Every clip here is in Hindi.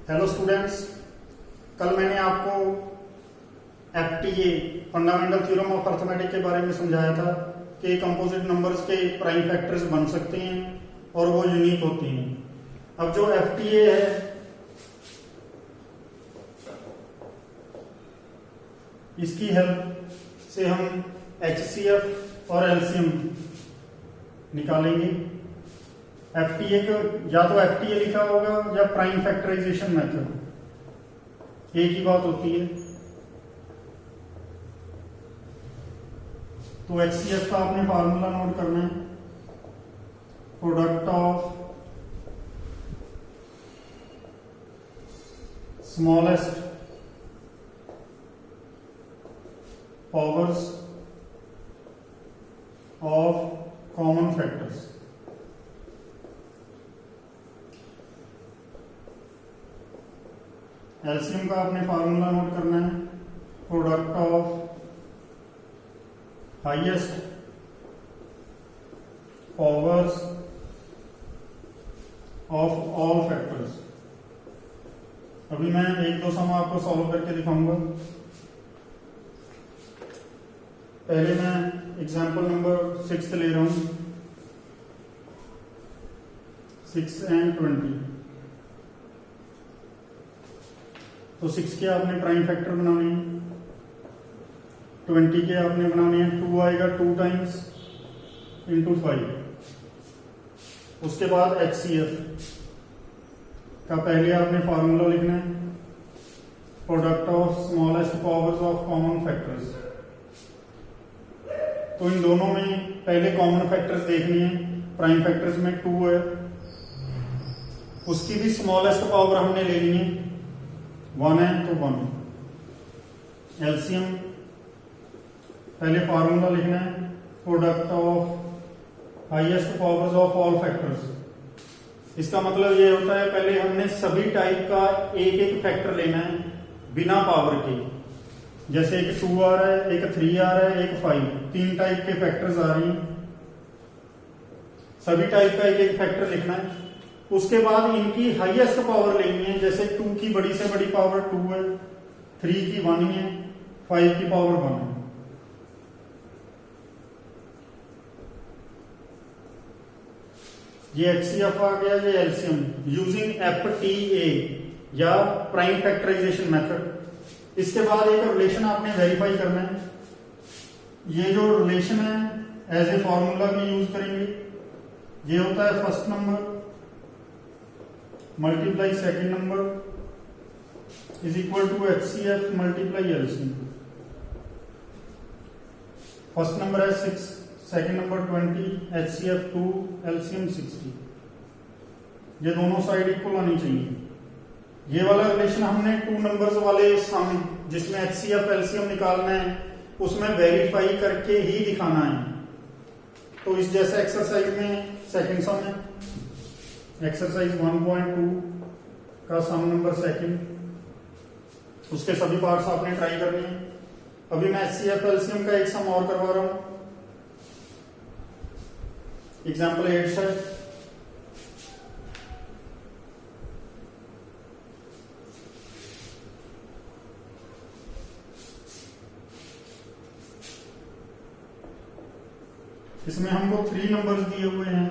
हेलो स्टूडेंट्स, कल मैंने आपको FTA fundamental theorem of arithmetic के बारे में समझाया था कि कंपोजिट नंबर्स के प्राइम फैक्टर्स बन सकते हैं और वो यूनिक होते हैं। अब जो एफटीए है इसकी हेल्प से हम एचसीएफ और एलसीएम निकालेंगे। एफटीए को या तो एफटीए लिखा होगा या प्राइम फैक्टराइजेशन मेथड, एक ही बात होती है। तो एचसीएफ का आपने फार्मूला नोट करना है, product of smallest powers of common factors. LCM का आपने फार्मूला नोट करना है, product of highest powers of all factors. अभी मैं एक दो सम आपको सॉल्व करके दिखाऊंगा। पहले मैं एग्जांपल नंबर 6 ले रहा हूं, 6 and 20। तो 6 के आपने प्राइम फैक्टर बनाने हैं, 20 के आपने बनाने हैं। 2 आएगा 2 टाइम्स इंटू 5। उसके बाद एचसीएफ का पहले आपने फार्मूला लिखना है, product of smallest powers of common factors. तो इन दोनों में पहले कॉमन फैक्टर्स देखनी है। प्राइम फैक्टर्स में 2 है, उसकी भी स्मॉलेस्ट पावर हमने लेनी है, 1 है तो 1। एलसीएम पहले फार्मूला लिखना है, product of highest powers of all factors. इसका मतलब ये होता है पहले हमने सभी टाइप का एक एक फैक्टर लेना है बिना पावर के। जैसे एक 2 आ रहा है, एक 3 आ रहा है, एक 5, 3 टाइप के फैक्टर्स आ रही हैं। सभी टाइप का एक एक फैक्टर लिखना है। उसके बाद इनकी हाईएस्ट पावर लेनी है। जैसे 2 की बड़ी से बड़ी पावर 2 है, 3 की 1 है, 5 की पावर 1 है। ये एचसीएफ आ गया, ये एलसीएम यूजिंग एफटीए या प्राइम फैक्टराइजेशन मेथड। इसके बाद एक रिलेशन आपने वेरीफाई करना है। ये जो रिलेशन है एज ए फॉर्मूला भी यूज करेंगे। ये होता है first number multiply second number is equal to HCF multiply LCM. First number है 6, सेकेंड नंबर 20, एचसीएफ 2, एलसीएम 60। ये दोनों साइड इक्वल आनी चाहिए। ये वाला रिलेशन हमने 2 नंबर्स वाले सम जिसमें एचसीएफ एलसीएम निकालना है उसमें वेरीफाई करके ही दिखाना है। तो इस जैसे एक्सरसाइज में सेकंड सम है, एक्सरसाइज 1.2 का सम नंबर सेकंड, उसके सभी पार्ट्स आपने ट्राई करने हैं। अभी मैं एचसीएफ एलसीएम का एक सम और करवा रहा हूं, एग्जाम्पल 8 है। इसमें हमको 3 नंबर्स दिए हुए हैं।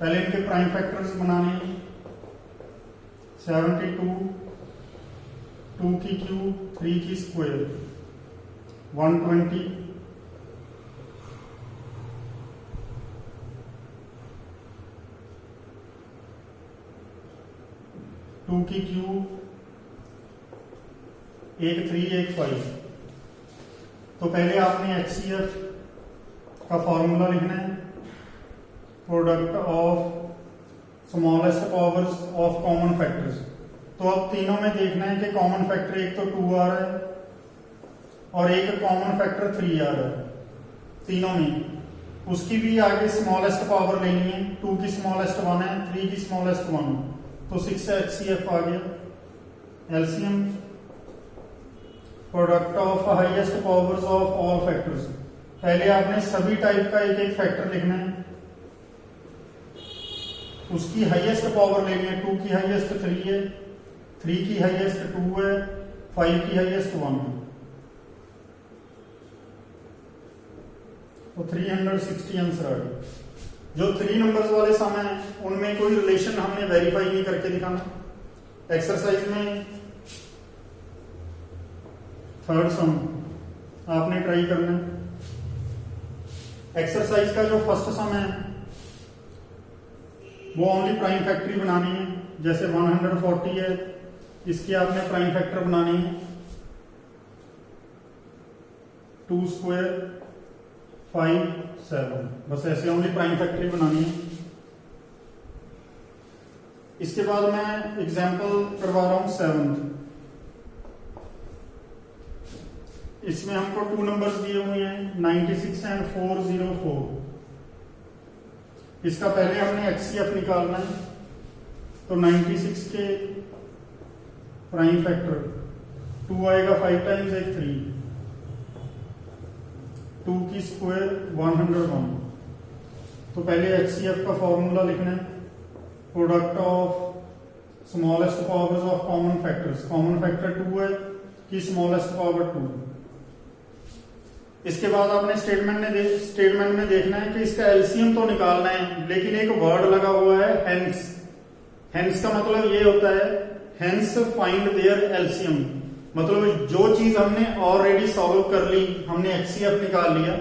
पहले इनके प्राइम फैक्टर्स बनाने हैं, 72, 2 की क्यूब, 3 की स्क्वायर, 120, 2 की क्यूब, एक 3, एक 5। तो पहले आपने एचसीएफ का फॉर्मूला लिखना है, product of smallest powers of common factors. तो अब तीनों में देखना है कि कॉमन फैक्टर एक तो 2 आ रहा है और एक कॉमन फैक्टर 3 आ रहा है। तीनों में उसकी भी आगे स्मॉलेस्ट पावर लेनी है। 2 की स्मॉलेस्ट 1 है, 3 की स्मॉलेस्ट 1। तो 6 से एचसीएफ आ गया। LCM product of highest powers of all factors. पहले आपने सभी टाइप का एक एक फैक्टर लिखना है। उसकी हाईएस्ट पावर लेनी है। 2 की हाईएस्ट 3 है, 3 की हाईएस्ट 2 है, 5 की हाईएस्ट 1 है, तो 360 आंसर आ गया। जो 3 नंबर्स वाले सम है उनमें कोई रिलेशन हमने वेरीफाई नहीं करके दिखाना। एक्सरसाइज में थर्ड सम आपने ट्राई करना है। एक्सरसाइज का जो फर्स्ट सम है वो ओनली प्राइम फैक्टरी बनानी है। जैसे 140 है, इसकी आपने प्राइम फैक्टर बनानी है 2 स्क्वायर 5 7, बस ऐसे ओनली प्राइम फैक्टरी बनानी है। इसके बाद मैं एग्जांपल करवा रहा हूं 7। इसमें हमको 2 नंबर्स दिए हुए हैं 96 एंड 404। इसका पहले हमने HCF निकालना है, तो 96 के प्राइम फैक्टर 2 आएगा, 5 टाइम्स 1 3, 2 की स्क्वायर 101। तो पहले HCF का फॉर्मूला लिखना है, product of smallest powers of common factors. Common factor 2 है कि स्मॉलेस्ट पावर 2। इसके बाद आपने स्टेटमेंट में देखना है कि इसका एलसीएम तो निकालना है, लेकिन एक वर्ड लगा हुआ है हेंस। हेंस का मतलब ये होता है हेंस फाइंड देयर एलसीएम, मतलब जो चीज हमने ऑलरेडी सॉल्व कर ली, हमने एचसीएफ निकाल लिया,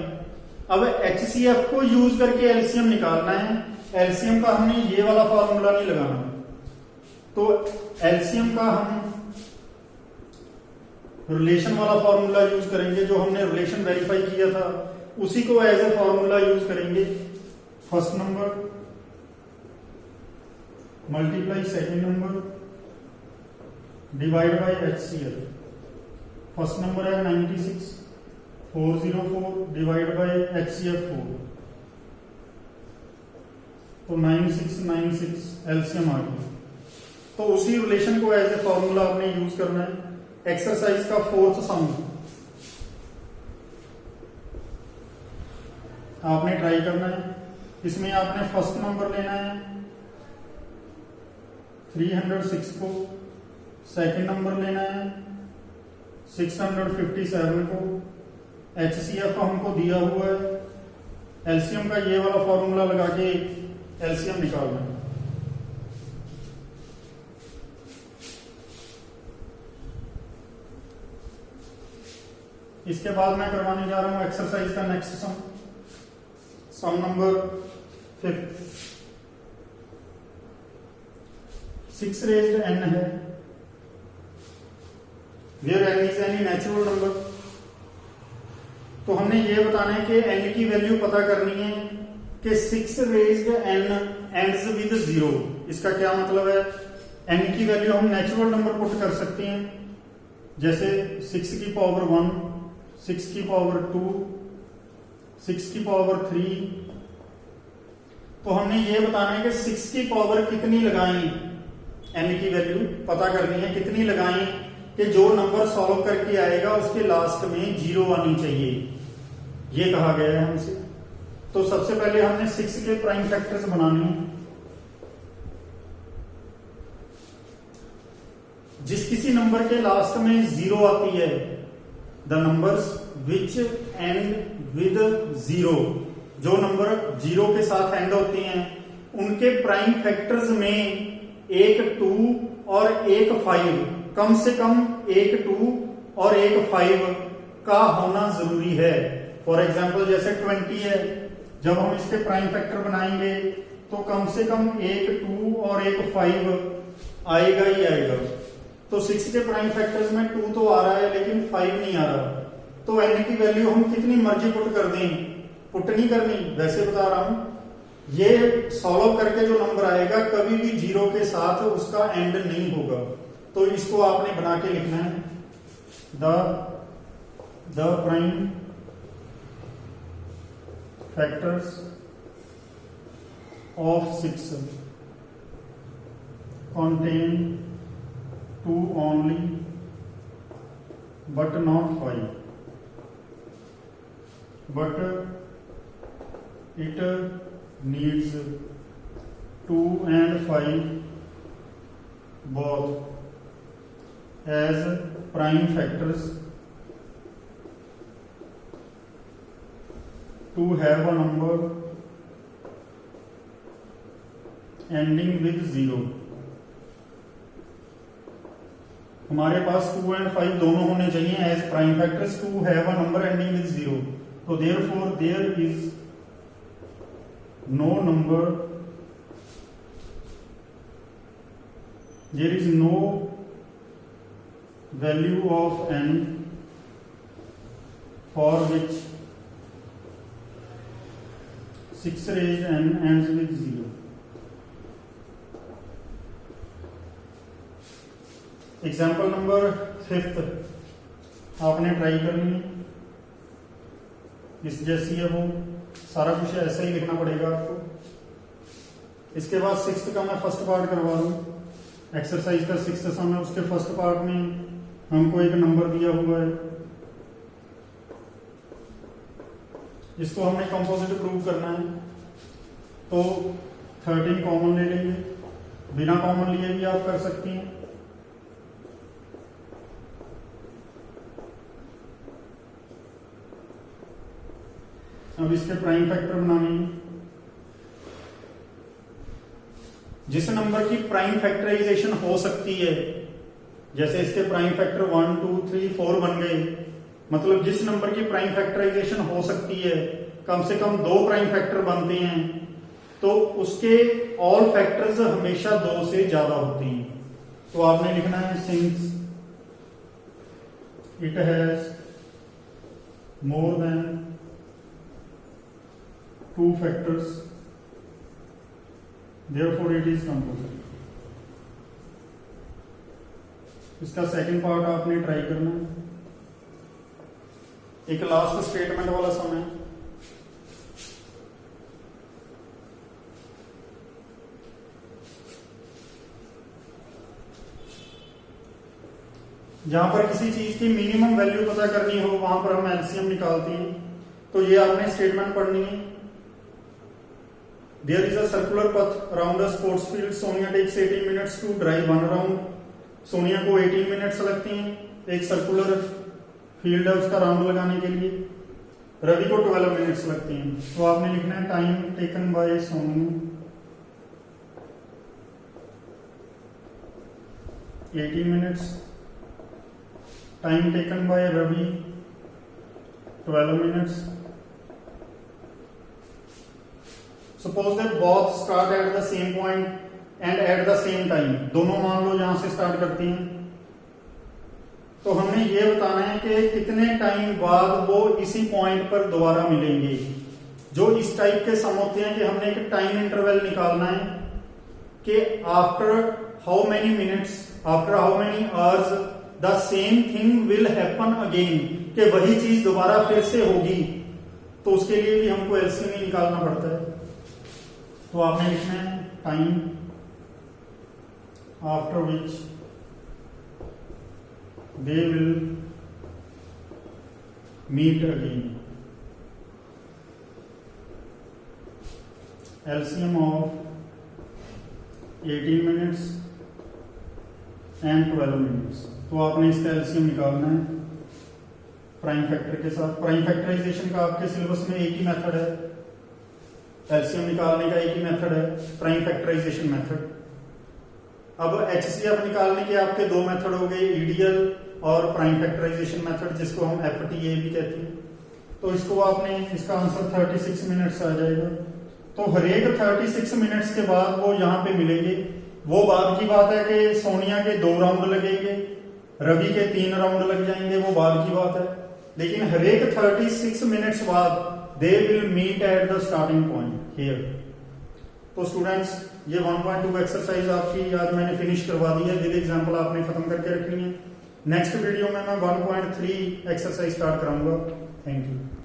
अब एचसीएफ को यूज करके एलसीएम निकालना है। एलसीएम का हमने ये वाला फॉर्मूला नहीं लगाना, तो एलसीएम का हम रिलेशन वाला फॉर्मूला यूज करेंगे। जो हमने रिलेशन वेरीफाई किया था उसी को एज ए फॉर्मूला यूज करेंगे। First number multiply second number divide by HCF। First number है 96, 404 डिवाइड बाय HCF 4, तो 9696 एलसीएम आ गया। तो उसी रिलेशन को एज ए फॉर्मूला आपने यूज करना है। एक्सरसाइज का फोर्थ सम आपने ट्राई करना है। इसमें आपने फर्स्ट नंबर लेना है 306 को, सेकंड नंबर लेना है 657 को, HCF हमको दिया हुआ है, एलसीएम का ये वाला फॉर्मूला लगा के एलसीएम निकालना है। इसके बाद मैं करवाने जा रहा हूं एक्सरसाइज का next sum number 5। 6 raised n है, where n is any natural number. तो हमने ये बताना है कि n की वैल्यू पता करनी है कि 6 रेज्ड n एंड्स विद 0। इसका क्या मतलब है, n की वैल्यू हम नेचुरल नंबर पुट कर सकते हैं, जैसे 6 की पावर 1, 6 की पावर 2, 6 की पावर 3। तो हमने ये बताना है कि 6 की पावर कितनी लगाएं, n की वैल्यू पता करनी है कितनी लगाएं कि जो नंबर सॉल्व करके आएगा उसके लास्ट में 0 आनी चाहिए, ये कहा गया है हमसे। तो सबसे पहले हमने 6 के प्राइम फैक्टर्स बनाने हैं। जिस किसी नंबर के लास्ट में 0 आती है, the numbers which and with 0, जो नंबर 0 के साथ एंड होते हैं उनके प्राइम फैक्टर्स में एक 2 और एक 5, कम से कम एक 2 और एक 5 का होना जरूरी है। फॉर एग्जाम्पल जैसे 20 है, जब हम इसके प्राइम फैक्टर बनाएंगे तो कम से कम एक 2 और एक 5 आएगा ही आएगा। तो 6 के प्राइम फैक्टर्स में 2 तो आ रहा है लेकिन 5 नहीं आ रहा, तो n की वैल्यू हम कितनी मर्जी पुट कर दें, पुट नहीं करनी, वैसे बता रहा हूं, ये सॉल्व करके जो नंबर आएगा कभी भी 0 के साथ उसका एंड नहीं होगा। तो इसको आपने बना के लिखना है, the prime factors of 6 contain 2 only but not 5, but it needs 2 and 5 both as prime factors to have a number ending with 0। हमारे पास 2 and 5 दोनों होने चाहिए as prime factors to have a number ending with 0। तो therefore there is no number, there is no value of n for which 6 raised n ends with 0। Example number 5 आपने ट्राई करनी है, इस जैसी है वो, सारा कुछ ऐसा ही लिखना पड़ेगा आपको। इसके बाद 6th का मैं फर्स्ट पार्ट करवा दूं, एक्सरसाइज का 6th सम है, उसके फर्स्ट पार्ट में हमको एक नंबर दिया हुआ है जिसको हमने कंपोजिट प्रूव करना है। तो 13 कॉमन ले लेंगे, बिना कॉमन लिए भी आप कर सकती हैं। अब इसके प्राइम फैक्टर बनाने हैं। जिस नंबर की प्राइम फैक्टराइजेशन हो सकती है, जैसे इसके प्राइम फैक्टर 1 2 3 4 बन गए, मतलब जिस नंबर की प्राइम फैक्टराइजेशन हो सकती है कम से कम 2 प्राइम फैक्टर बनते हैं, तो उसके ऑल फैक्टर्स हमेशा 2 से ज्यादा होते हैं। तो आपने लिखना है since it has more than 2 factors, therefore it is composite। इसका सेकंड पार्ट आपने ट्राई करना है। एक लास्ट स्टेटमेंट वाला सम है, जहां पर किसी चीज की मिनिमम वैल्यू पता करनी हो वहां पर हम एलसीएम निकालते हैं। तो ये आपने स्टेटमेंट पढ़नी है। There is a circular path around a sports field. Sonia takes 18 minutes to drive 1 round. Sonia को 18 मिनट्स लगते हैं एक सर्कुलर फील्ड है उसका राउंड लगाने के लिए। रवि को 12 मिनट्स लगते हैं। तो आपने लिखना है time taken by Sonia 18 minutes, time taken by Ravi 12 minutes. Suppose that both start at the same point and at the same time, दोनों मान लो यहां से स्टार्ट करती हैं। तो हमने ये बताना है कि कितने टाइम बाद वो इसी पॉइंट पर दोबारा मिलेंगे। जो इस टाइप के सम होते हैं कि हमने एक टाइम इंटरवल निकालना है कि after how many minutes, after how many hours the same thing will happen again, कि वही चीज दोबारा फिर से होगी। तो उसके लिए भी हमको एलसीएम ही निकालना पड़ता है। तो आपने लिखना है time after which they will meet again. LCM of 18 minutes and 12 minutes. तो आपने इसका एलसीएम निकालना है प्राइम फैक्टर के साथ। प्राइम फैक्टराइजेशन का आपके सिलेबस में एक ही मेथड है, एलसीएम निकालने का एक ही मेथड है, प्राइम फैक्टराइजेशन मेथड। अब एचसीएफ निकालने के आपके 2 मेथड हो गए, ईडीएल और प्राइम फैक्टराइजेशन मेथड, जिसको हम एफटीए भी कहते हैं। तो इसको आपने, इसका आंसर 36 मिनट्स आ जाएगा। तो हरेक 36 मिनट्स के बाद वो यहाँ पे मिलेंगे। वो बात की बात है कि सोनिया के 2 राउंड लगेंगे, रवि के 3 राउंड लग जाएंगे, वो बात की बात है। लेकिन हरेक 36 मिनट्स बाद they will meet at the starting point here। तो स्टूडेंट्स ये 1.2 एक्सरसाइज आपकी आज मैंने फिनिश करवा दी है, विद एग्जांपल आपने खत्म करके रखनी है। नेक्स्ट वीडियो में मैं 1.3 एक्सरसाइज स्टार्ट कराऊंगा। Thank you.